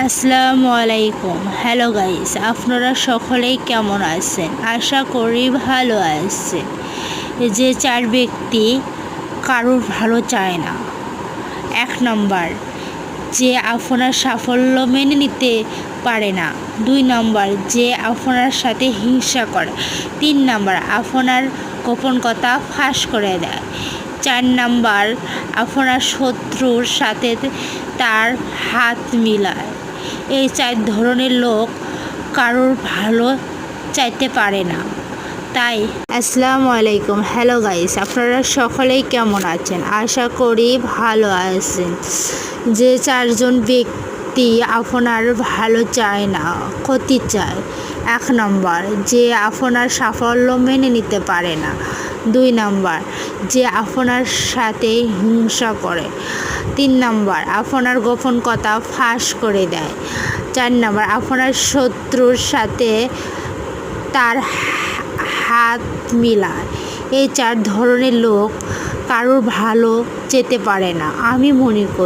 আসসালামু আলাইকুম। Hello guys, আপনারা সকলেই কেমন আছেন? আশা করি ভালো আছেন। যে চার ব্যক্তি কারোর ভালো চায় না। 1 নম্বর, যে আপনার সাফল্য মেনে নিতে পারে না। 2 নম্বর, যে আপনার সাথে হিংসা করে। 3 নম্বর, আপনার গোপন কথা ফাঁস করে দেয়। 4 নম্বর, আপনার শত্রুর সাথে তার হাত মিলায়। এই 4 ধরনের লোক কারোর ভালো চাইতে পারে না। তাই আসসালামু আলাইকুম। হ্যালো গাইস, আপনারা সকলেই কেমন আছেন? আশা করি ভালো আছেন। যে 4 জন ব্যক্তি আপনার ভালো চায় না, ক্ষতি চায়। 1 নম্বর, যে আপনার সাফল্য মেনে নিতে পারে না। 2 নম্বর, যে আপনার সাথে হিংসা করে। 3 নম্বর, আপনার গোপন কথা ফাঁস করে দেয়। 4 নম্বর, আপনার শত্রুর সাথে তার হাত মিলায়। এই 4 ধরনের লোক কারোর ভালো চেতে পারে না, আমি মনে করি।